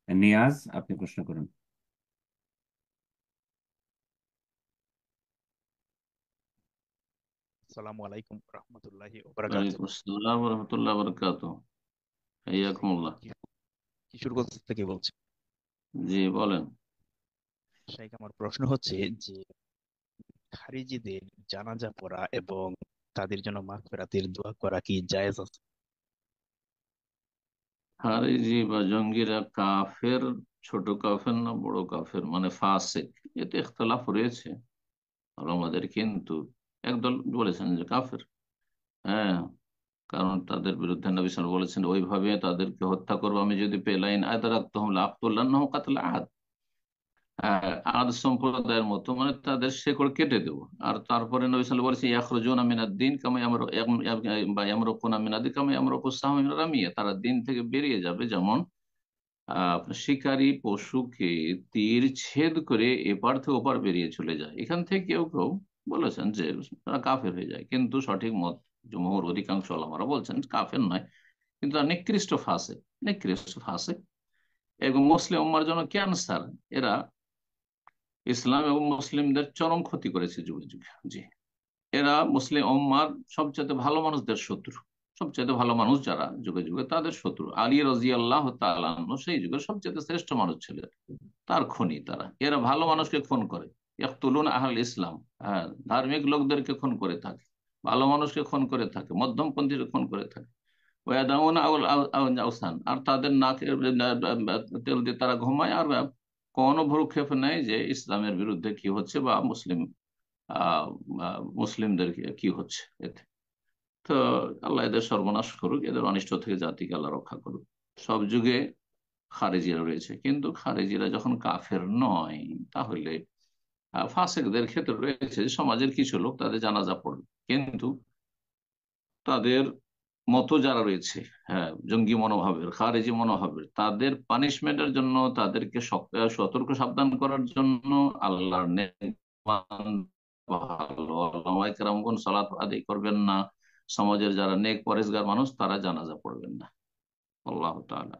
নিয়াজ, আপনি প্রশ্ন করুন। আসসালামু আলাইকুম রহমতুল্লাহি ওবারাকাতুহ। ওয়ালাইকুম আসসালাম রহমতুল্লাহ বরকাত। শেখ হাইয়াকুমুল্লাহ। কিশোরগঞ্জ থেকে বলছি। জি বলেন। শেখ, আমার প্রশ্ন হচ্ছে যে খারিজিদের জানাজা পড়া এবং তাদের জন্য মাগফিরাতের দোয়া করা কি জায়েজ আছে? খারিজি বা জঙ্গিরা কাফের, ছোট কাফের না বড় কাফের, মানে ফাসিক, এতে ইখতলাফ রয়েছে আমাদের, কিন্তু একদল বলেছেন যে কাফের। হ্যাঁ, কারণ তাদের বিরুদ্ধে নবী সাল্লাল্লাহু আলাইহি ওয়াসাল্লাম বলেছেন ওইভাবে তাদেরকে হত্যা করবো আমি যদি পেলাইন আদারাকতুহুম লাআকতুলান্নাহুম কাতলা আহাদ। হ্যাঁ, আদ সম্প্রদায়ের মতো, মানে তাদের শেকড় কেটে দেবো। আর তারপরে নবী সাল্লাল্লাহু আলাইহি ওয়াসাল্লাম বলেছে ইয়াখরুজুনা মিনাদ-দীন কামা বা ইয়ামরুকুনা মিনাদ-দীন কামা ইয়ামরুকুস সাহমু মিনার রামিয়া। তারা দিন থেকে বেরিয়ে যাবে যেমন আপনার শিকারী পশুকে তীর ছেদ করে এপার থেকে ওপার বেরিয়ে চলে যায়। এখান থেকে কেউ কেউ বলেছেন যে তারা কাফের হয়ে যায়, কিন্তু সঠিক মত জমহুর অধিকাংশ ওলামারা বলছেন কাফের নয়, কিন্তু তারা নিকৃষ্ট ফাসিক। নিকৃষ্ট ফাসিক এবং মুসলিম উম্মার জন্য ক্যান্সার। এরা ইসলাম এবং মুসলিমদের চরম ক্ষতি করেছে যুগে যুগে। জি, এরা মুসলিম উম্মার সবচেয়ে ভালো মানুষদের শত্রু। সবচেয়ে ভালো মানুষ যারা যুগে যুগে তাদের শত্রু। আলী রাজি আল্লাহ তাআলা সেই যুগের সবচেয়ে শ্রেষ্ঠ মানুষ ছিলেন, তার খনি তারা। এরা ভালো মানুষকে খুন করে, ইয়াকতুলুন আহল ইসলাম। হ্যাঁ, ধার্মিক লোকদেরকে খুন করে থাকে, ভালো মানুষকে খুন করে থাকে, মধ্যমপন্থীকে খুন করে থাকে। ওয়াদাউন আউসান, আর তাদের নাকে তেল দিয়ে তারা ঘুমায়, আর কোনো ভ্রুক্ষেপ নেই যে ইসলামের বিরুদ্ধে কি হচ্ছে বা আহ মুসলিমদের কি হচ্ছে এতে। তো আল্লাহ এদের সর্বনাশ করুক, এদের অনিষ্ট থেকে জাতিকে আল্লাহ রক্ষা করুক। সব যুগে খারেজিরা রয়েছে, কিন্তু খারেজিরা যখন কাফের নয়, তাহলে ফাসেকদের ক্ষেত্রে রয়েছে যে সমাজের কিছু লোক তাদের জানাজা পড়বে, কিন্তু তাদের মতো যারা রয়েছে, হ্যাঁ, জঙ্গি মনোভাবের, খারেজি মনোভাবের, তাদের পানিশমেন্টের জন্য, তাদেরকে সতর্ক সাবধান করার জন্য আল্লাহর ভালো ওলামায়ে কেরামগণ সালাত আদায় করবেন না। সমাজের যারা নেক পরেজগার মানুষ তারা জানাজা পড়বেন না। আল্লাহ তাআলা